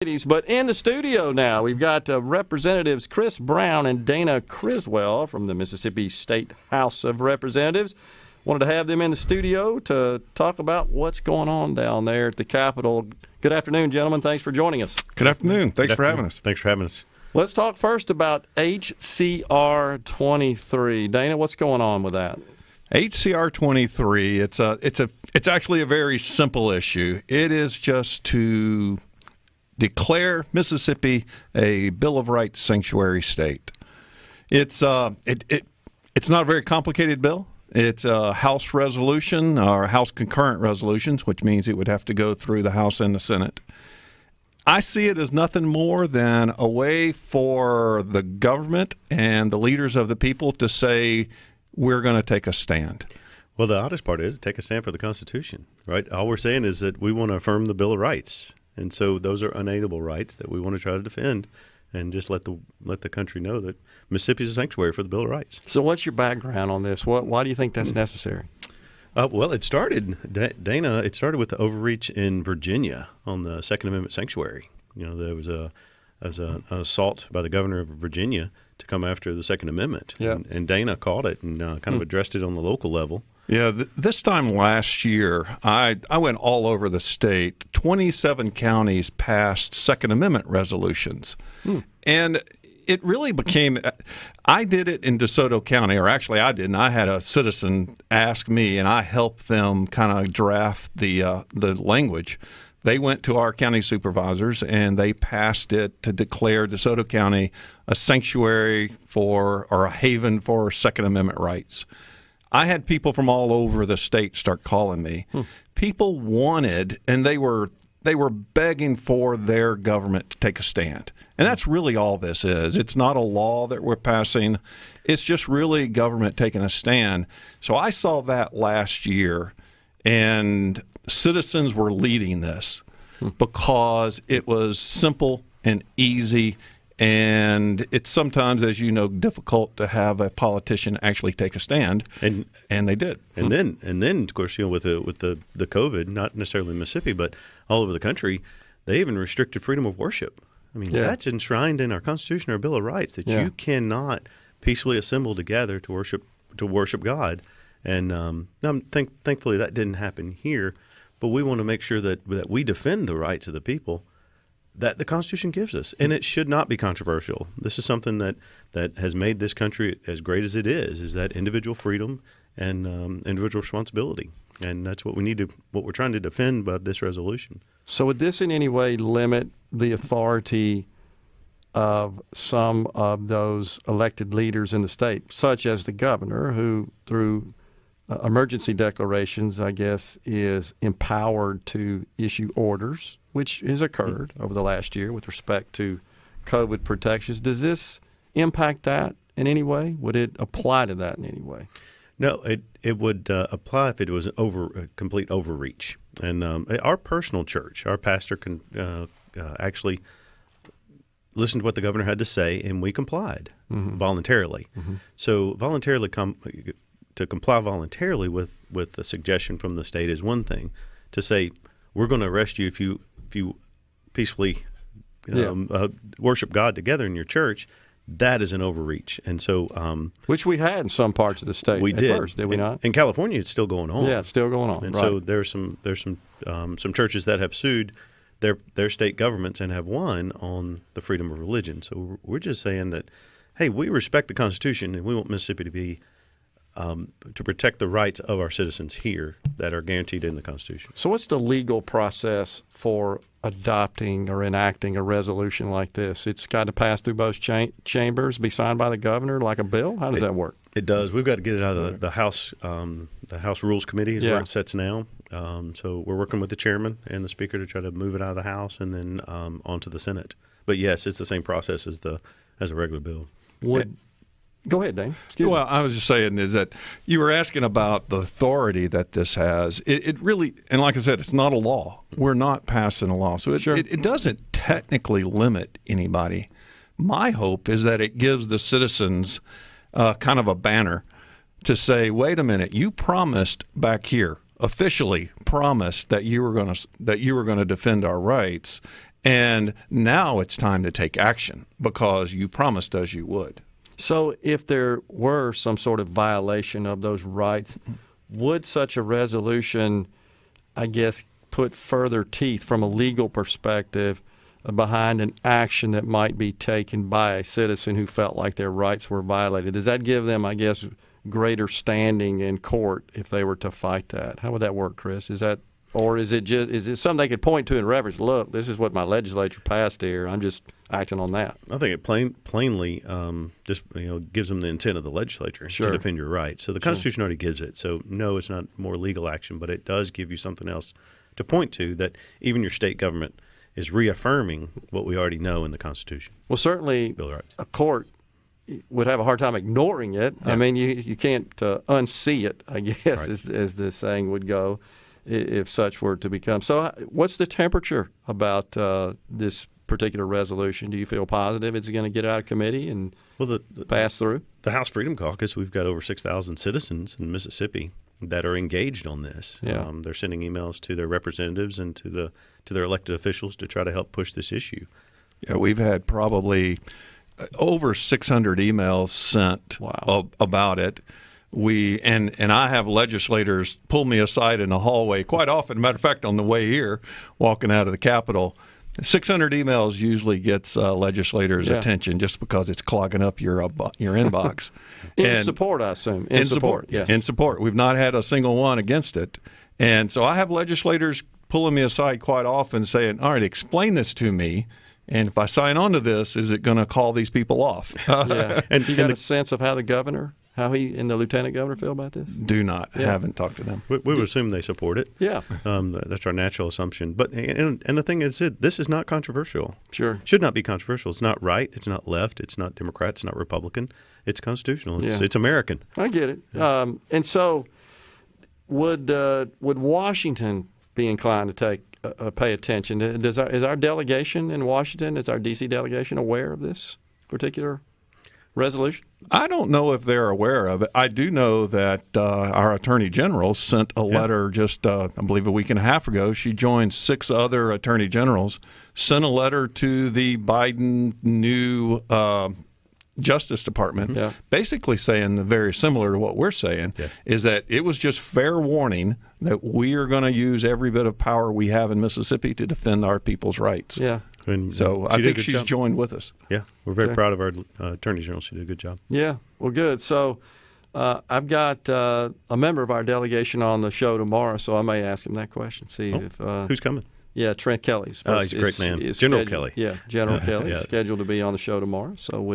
But in the studio now, we've got Representatives Chris Brown and Dana Criswell from the Mississippi State House of Representatives. Wanted to have them in the studio to talk about what's going on down there at the Capitol. Good afternoon, gentlemen. Thanks for joining us. Good afternoon. Thanks for having us. Thanks for having us. Let's talk first about HCR 23. Dana, what's going on with that? HCR 23. It's actually a very simple issue. It is just to declare Mississippi a Bill of Rights sanctuary state. It's not a very complicated bill. It's a House resolution or House concurrent resolutions, which means it would have to go through the House and the Senate. I see it as nothing more than a way for the government and the leaders of the people to say, we're going to take a stand. Well, the oddest part is take a stand for the Constitution, right? All we're saying is that we want to affirm the Bill of Rights. And so those are unalienable rights that we want to try to defend and just let the country know that Mississippi is a sanctuary for the Bill of Rights. So what's your background on this? Why do you think that's necessary? Well, it started, Dana, with the overreach in Virginia on the Second Amendment sanctuary. You know, there was an assault by the governor of Virginia to come after the Second Amendment. Yeah. And Dana caught it and kind of addressed it on the local level. Yeah, this time last year, I went all over the state. 27 counties passed Second Amendment resolutions. And it really became, I did it in DeSoto County, or actually I didn't. I had a citizen ask me, and I helped them kind of draft the language. They went to our county supervisors, and they passed it to declare DeSoto County a sanctuary for, or a haven for Second Amendment rights. I had people from all over the state start calling me. People wanted, and they were begging for their government to take a stand. And that's really all this is. It's not a law that we're passing. It's just really government taking a stand. So I saw that last year, and citizens were leading this because it was simple and easy. And it's sometimes, as you know, difficult to have a politician actually take a stand, and they did. And then, of course, you know, with the COVID, not necessarily Mississippi, but all over the country, they even restricted freedom of worship. I mean, that's enshrined in our Constitution, our Bill of Rights, that you cannot peacefully assemble together to worship God. And thankfully, that didn't happen here. But we want to make sure that we defend the rights of the people that the Constitution gives us, and it should not be controversial. This is something that has made this country as great as it is that individual freedom and individual responsibility, and that's what we're trying to defend by this resolution. So would this in any way limit the authority of some of those elected leaders in the state, such as the governor, who through emergency declarations, I guess, is empowered to issue orders, which has occurred over the last year with respect to COVID protections? Does this impact that in any way? Would it apply to that in any way? No, it would apply if it was a complete overreach. And our personal church, our pastor can actually listen to what the governor had to say, and we complied voluntarily. So to comply voluntarily with a suggestion from the state is one thing. To say, we're going to arrest you if you peacefully worship God together in your church, that is an overreach. And so, which we had in some parts of the state. We did. First, did we not? In California, it's still going on. Yeah, it's still going on. And right. so there's some churches that have sued their state governments and have won on the freedom of religion. So we're just saying that, hey, we respect the Constitution, and we want Mississippi to be to protect the rights of our citizens here that are guaranteed in the Constitution. So what's the legal process for adopting or enacting a resolution like this? It's got to pass through both chambers, be signed by the governor like a bill? How does that work? It does. We've got to get it out of the House. The House Rules Committee is where it sits now. So we're working with the chairman and the speaker to try to move it out of the House and then onto the Senate. But yes, it's the same process as a regular bill. Go ahead, Dane. Well, I was just saying is that you were asking about the authority that this has. It really, and like I said, it's not a law. We're not passing a law. So it doesn't technically limit anybody. My hope is that it gives the citizens kind of a banner to say, wait a minute, you promised back here, officially promised that you were going to defend our rights, And now it's time to take action because you promised us you would. So if there were some sort of violation of those rights, would such a resolution, I guess, put further teeth from a legal perspective behind an action that might be taken by a citizen who felt like their rights were violated? Does that give them, I guess, greater standing in court if they were to fight that? How would that work, Chris? Is that, or is it something they could point to in reference? Look, this is what my legislature passed here. I'm just acting on that. I think it plainly just gives them the intent of the legislature to defend your rights. So the Constitution already gives it. So no, it's not more legal action, but it does give you something else to point to, that even your state government is reaffirming what we already know in the Constitution. Well, certainly Bill of Rights. A court would have a hard time ignoring it. Yeah. I mean, you can't unsee it, I guess, right, as the saying would go, if such were to become. So what's the temperature about this particular resolution? Do you feel positive it's going to get out of committee and pass through? The House Freedom Caucus, we've got over 6,000 citizens in Mississippi that are engaged on this. Yeah. They're sending emails to their representatives and to their elected officials to try to help push this issue. Yeah, we've had probably over 600 emails sent about it. And I have legislators pull me aside in the hallway quite often. Matter of fact, on the way here, walking out of the Capitol, 600 emails usually gets legislators' attention just because it's clogging up your inbox. In support, I assume. In support, yes. In support. We've not had a single one against it. And so I have legislators pulling me aside quite often saying, all right, explain this to me. And if I sign on to this, is it going to call these people off? Yeah. And you got a sense of how the governor, how he and the lieutenant governor feel about this? Do not. Yeah. Haven't talked to them. We would assume they support it. Yeah. That's our natural assumption. But and the thing is, this is not controversial. Sure. It should not be controversial. It's not right. It's not left. It's not Democrat. It's not Republican. It's constitutional. It's American. I get it. Yeah. And so would Washington be inclined to pay attention? Is our delegation in Washington, is our D.C. delegation aware of this particular resolution? I don't know if they're aware of it. I do know that our Attorney General sent a letter just, I believe, a week and a half ago. She joined 6 other Attorney Generals, sent a letter to the Biden new Justice Department, basically saying very similar to what we're saying, is that it was just fair warning that we are going to use every bit of power we have in Mississippi to defend our people's rights. Yeah. And so I think she's joined with us. Yeah, we're very proud of our Attorney General. She did a good job. Yeah, well, good. So I've got a member of our delegation on the show tomorrow, so I may ask him that question. See if who's coming? Yeah, Trent Kelly. He's a great man. General Kelly. Yeah, General Kelly is scheduled to be on the show tomorrow. So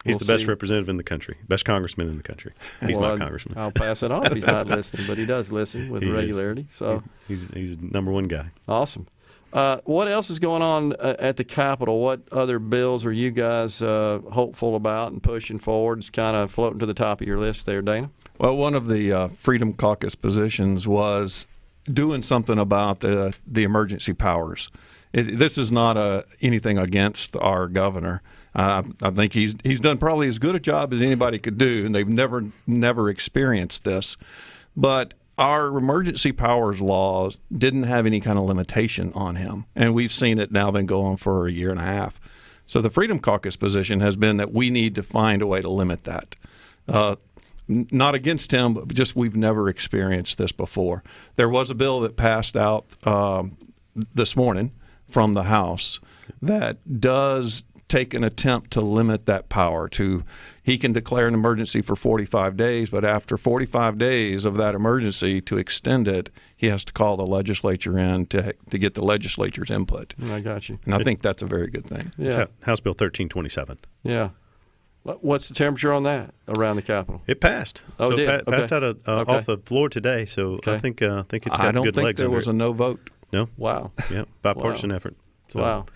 he's the best representative in the country, best congressman in the country. He's my congressman. I'll pass it on if he's not listening, but he does listen with regularity. So he's number one guy. Awesome. What else is going on at the Capitol? What other bills are you guys hopeful about and pushing forward? It's kind of floating to the top of your list there, Dana. Well, one of the Freedom Caucus positions was doing something about the emergency powers. This is not anything against our governor. I think he's done probably as good a job as anybody could do, and they've never experienced this. But our emergency powers laws didn't have any kind of limitation on him, and we've seen it now been going on for a year and a half. So the Freedom Caucus position has been that we need to find a way to limit that. Not against him, but just we've never experienced this before. There was a bill that passed out this morning from the House that does take an attempt to limit that power to, he can declare an emergency for 45 days, but after 45 days of that emergency, to extend it, he has to call the legislature in to get the legislature's input. I got you. And I think that's a very good thing. Yeah. It's House Bill 1327. Yeah. What's the temperature on that around the Capitol? It passed. Oh, so it did? Passed out off the floor today, so I think it's got good legs. I don't think there was a no vote. No? Wow. Yeah, bipartisan effort. So, wow.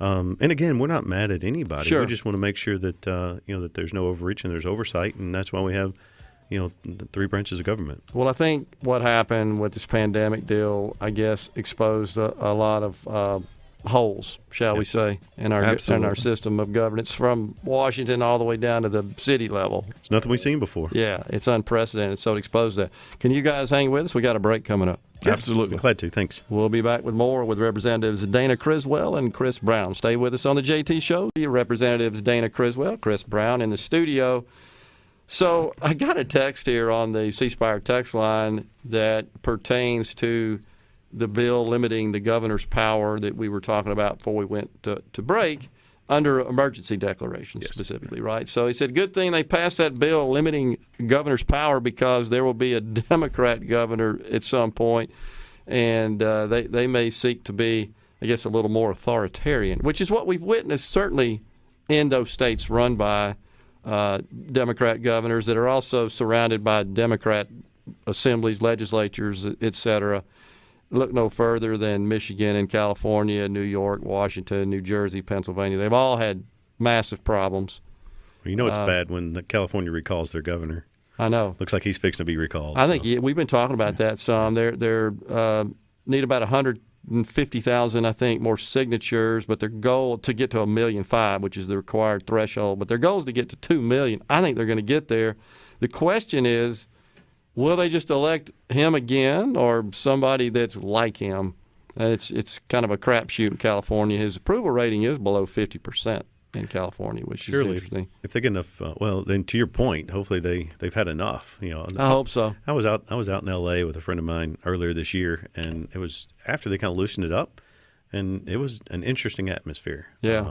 And again, we're not mad at anybody. Sure. We just want to make sure that that there's no overreach and there's oversight, and that's why we have the 3 branches of government. Well, I think what happened with this pandemic deal, I guess, exposed a lot of holes, shall we say, in our system of governance from Washington all the way down to the city level. It's nothing we've seen before. Yeah, it's unprecedented, so it exposed that. Can you guys hang with us? We got a break coming up. Absolutely. Glad to. Thanks. We'll be back with more with Representatives Dana Criswell and Chris Brown. Stay with us on the JT Show. Representatives Dana Criswell, Chris Brown in the studio. So I got a text here on the C Spire text line that pertains to the bill limiting the governor's power that we were talking about before we went to break under emergency declarations specifically, right? So he said, good thing they passed that bill limiting governor's power because there will be a Democrat governor at some point, and they may seek to be, I guess, a little more authoritarian, which is what we've witnessed certainly in those states run by Democrat governors that are also surrounded by Democrat assemblies, legislatures, et cetera. Look no further than Michigan and California, New York, Washington, New Jersey, Pennsylvania. They've all had massive problems. Well, you know it's bad when California recalls their governor. I know. Looks like he's fixing to be recalled. I think we've been talking about that some. They're need about 150,000, I think, more signatures, but their goal to get to 1.5 million, which is the required threshold. But their goal is to get to 2 million. I think they're going to get there. The question is, will they just elect him again or somebody that's like him? And it's kind of a crapshoot in California. His approval rating is below 50% in California, which is interesting. If they get enough, well, then to your point, hopefully they've had enough. You know, I hope so. I was out in L.A. with a friend of mine earlier this year, and it was after they kind of loosened it up, and it was an interesting atmosphere. Yeah.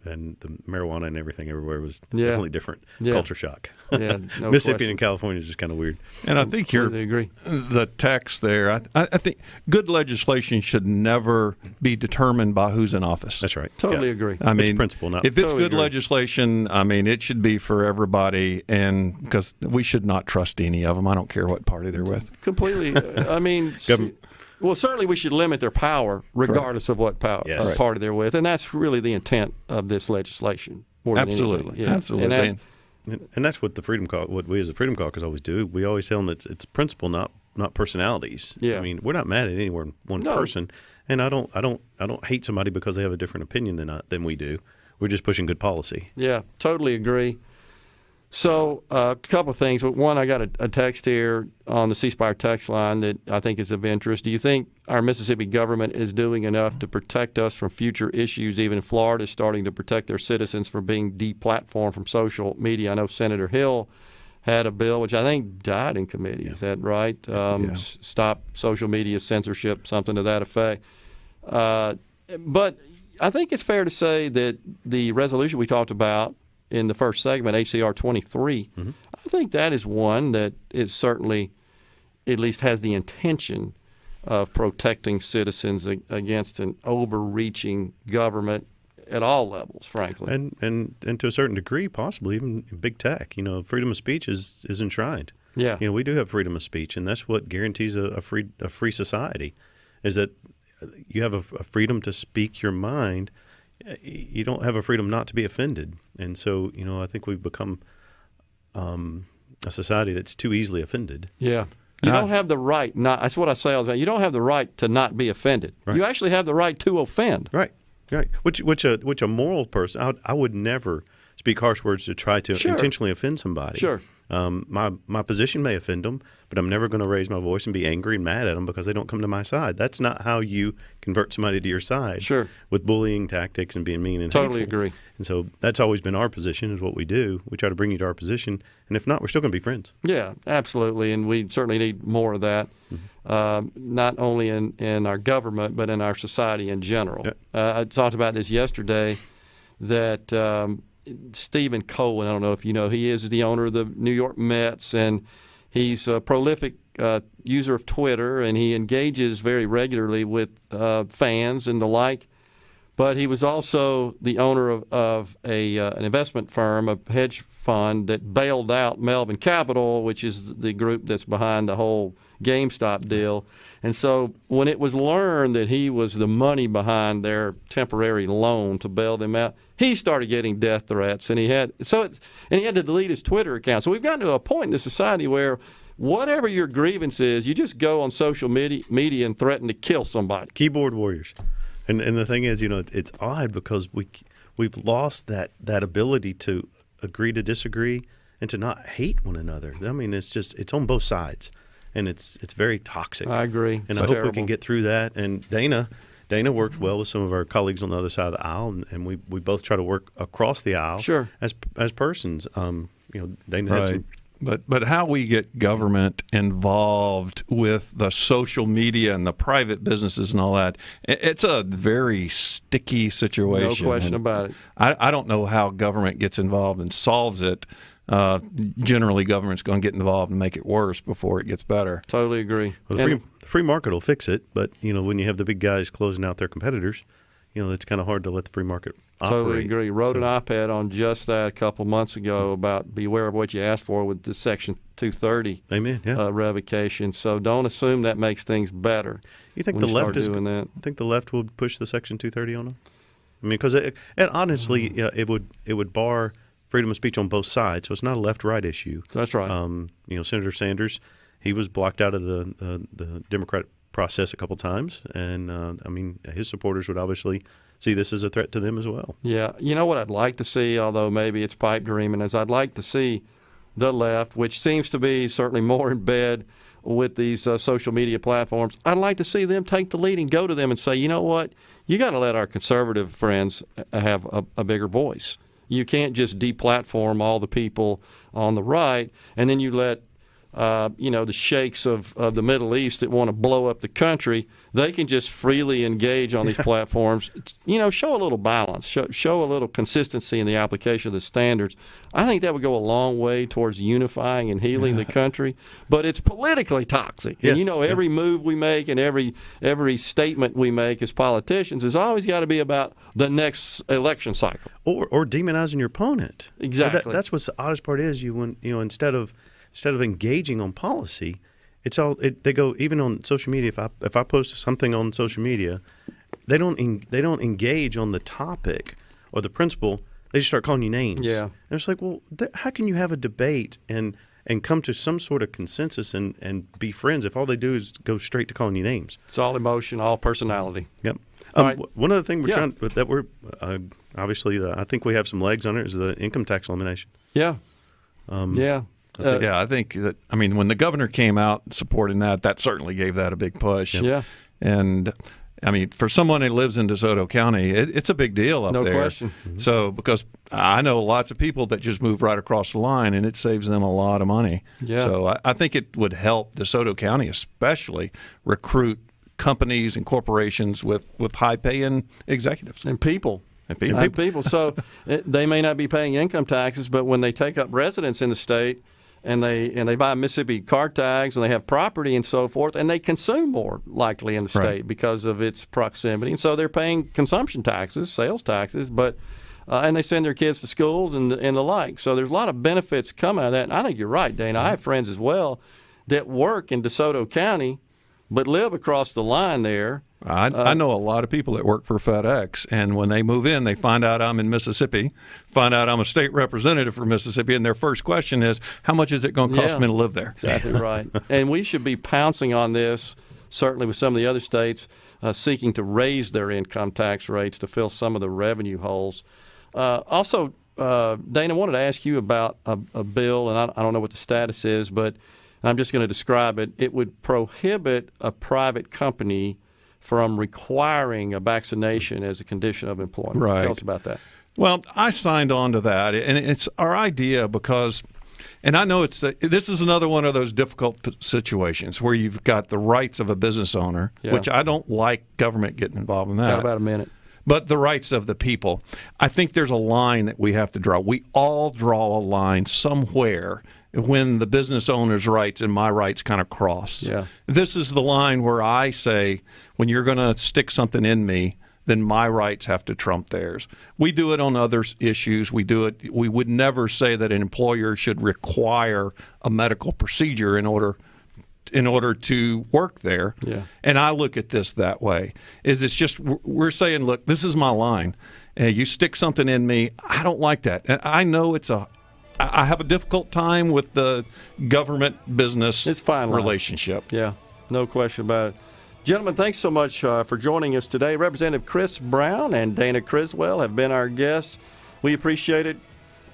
And the marijuana and everything everywhere was definitely different. Yeah. Culture shock. Yeah, no Mississippi question. and California is just kind of weird. And I think agree. the text there, I think good legislation should never be determined by who's in office. That's right. Totally agree. I mean, it's principle, not if it's totally good agree. legislation, I mean, it should be for everybody, and because we should not trust any of them. I don't care what party they're with. Completely. I mean, well, certainly we should limit their power regardless of what party they're with, and that's really the intent of this legislation. More than Absolutely. anything. Yeah. Absolutely. And that's what what we as the Freedom Caucus always do. We always tell them it's principle, not personalities. Yeah. I mean, we're not mad at any one person, and I don't hate somebody because they have a different opinion than we do. We're just pushing good policy. Yeah, totally agree. So a couple of things. One, I got a text here on the C Spire text line that I think is of interest. Do you think our Mississippi government is doing enough to protect us from future issues? Even Florida is starting to protect their citizens from being deplatformed from social media. I know Senator Hill had a bill, which I think died in committee. Is that right? Stop social media censorship, something to that effect. But I think it's fair to say that the resolution we talked about in the first segment, HCR 23, I think that is one that it certainly at least has the intention of protecting citizens against an overreaching government at all levels, frankly. And to a certain degree, possibly even big tech. You know, freedom of speech is enshrined. Yeah. You know, we do have freedom of speech, and that's what guarantees a free society, is that you have a freedom to speak your mind. You don't have a freedom not to be offended. And so, you know, I think we've become a society that's too easily offended. Yeah. You don't have the right, that's what I say all the time, you don't have the right to not be offended. Right. You actually have the right to offend. Right. Which a moral person, I would never speak harsh words to try to intentionally offend somebody. Sure. My position may offend them, but I'm never going to raise my voice and be angry and mad at them because they don't come to my side. That's not how you convert somebody to your side. Sure. With bullying tactics and being mean and totally hateful. Agree. And so that's always been our position, is what we do. We try to bring you to our position, and if not, we're still going to be friends. Yeah, absolutely, and we certainly need more of that, not only in our government but in our society in general. I talked about this yesterday, that Stephen Cohen, I don't know if you know, he is the owner of the New York Mets, and he's a prolific user of Twitter, and he engages very regularly with fans and the like. But he was also the owner of an investment firm, a hedge fund that bailed out Melvin Capital, which is the group that's behind the whole GameStop deal. And so when it was learned that he was the money behind their temporary loan to bail them out, he started getting death threats, and he had to delete his Twitter account. So we've gotten to a point in the society where whatever your grievance is, you just go on social media and threaten to kill somebody. Keyboard warriors. And the thing is, you know, it's odd because we've lost that ability to agree to disagree and to not hate one another. I mean, it's on both sides. and it's very toxic. I agree. And It's I hope terrible. we can get through that. And Dana works well with some of our colleagues on the other side of the aisle, and we both try to work across the aisle Sure. as persons. Dana had Right. some. But how we get government involved with the social media and the private businesses and all that, it's a very sticky situation. No question And about it. I don't know how government gets involved and solves it. Generally, government's going to get involved and make it worse before it gets better. Totally agree. Well, And- the free market will fix it, but when you have the big guys closing out their competitors, it's kind of hard to let the free market operate. Totally agree. Wrote So- an op-ed on just that a couple months ago about beware of what you ask for with the Section 230 Amen. Yeah. revocation. So don't assume that makes things better. You think when the you left start is doing that? I think the left will push the Section 230 on them. I mean, because honestly, it would bar freedom of speech on both sides. So it's not a left-right issue. That's right. Senator Sanders, he was blocked out of the Democratic process a couple times, and his supporters would obviously see this as a threat to them as well. Yeah. You know what I'd like to see, although maybe it's pipe dreaming, is I'd like to see the left, which seems to be certainly more in bed with these social media platforms, I'd like to see them take the lead and go to them and say, you know what, you got to let our conservative friends have a bigger voice. You can't just deplatform all the people on the right, and then you let the sheikhs of the Middle East that want to blow up the country, they can just freely engage on these platforms. Show a little balance, show a little consistency in the application of the standards. I think that would go a long way towards unifying and healing the country. But it's politically toxic. Yes. And every move we make and every statement we make as politicians has always got to be about the next election cycle. Or demonizing your opponent. Exactly. That's what's the oddest part is instead of engaging on policy, they go even on social media. If I post something on social media, they don't engage on the topic or the principle. They just start calling you names. Yeah, and it's like, well, how can you have a debate and come to some sort of consensus and be friends if all they do is go straight to calling you names? it's all emotion, all personality. Yep. All right. One other thing I think we have some legs on it is the income tax elimination. Yeah. Yeah. I think that, when the governor came out supporting that certainly gave that a big push. Yeah. And, for someone who lives in DeSoto County, it's a big deal up No there. question. So, because I know lots of people that just move right across the line, and it saves them a lot of money. Yeah. So I think it would help DeSoto County especially recruit companies and corporations with high-paying executives. And people. And people. And people. So they may not be paying income taxes, but when they take up residence in the state and they buy Mississippi car tags and they have property and so forth, and they consume more likely in the state because of its proximity. And so they're paying consumption taxes, sales taxes, but and they send their kids to schools and the like. So there's a lot of benefits coming out of that. And I think you're right, Dana. I have friends as well that work in DeSoto County but live across the line there. I know a lot of people that work for FedEx, and when they move in, they find out I'm in Mississippi, find out I'm a state representative for Mississippi, and their first question is, how much is it going to cost me to live there? Exactly right. And we should be pouncing on this, certainly with some of the other states, seeking to raise their income tax rates to fill some of the revenue holes. Also, Dana, I wanted to ask you about a bill, and I don't know what the status is, but I'm just going to describe it. It would prohibit a private company from requiring a vaccination as a condition of employment. Right. Tell us about that. Well, I signed on to that, and it's our idea because, and I know this is another one of those difficult situations where you've got the rights of a business owner, which I don't like government getting involved in that. Got about a minute. But the rights of the people. I think there's a line that we have to draw. We all draw a line somewhere when the business owner's rights and my rights kind of cross. Yeah. This is the line where I say, when you're going to stick something in me, then my rights have to trump theirs. We do it on other issues. We would never say that an employer should require a medical procedure in order to work there. Yeah. And I look at this that way. It's just we're saying, look, this is my line. You stick something in me, I don't like that. And I know I have a difficult time with the government-business relationship. Yeah, no question about it. Gentlemen, thanks so much for joining us today. Representative Chris Brown and Dana Criswell have been our guests. We appreciate it.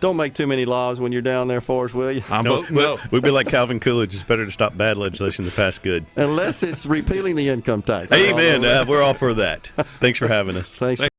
Don't make too many laws when you're down there for us, will you? No. We'd be like Calvin Coolidge. It's better to stop bad legislation than pass good. Unless it's repealing the income tax. Amen. We're all for that. Thanks for having us. Thanks.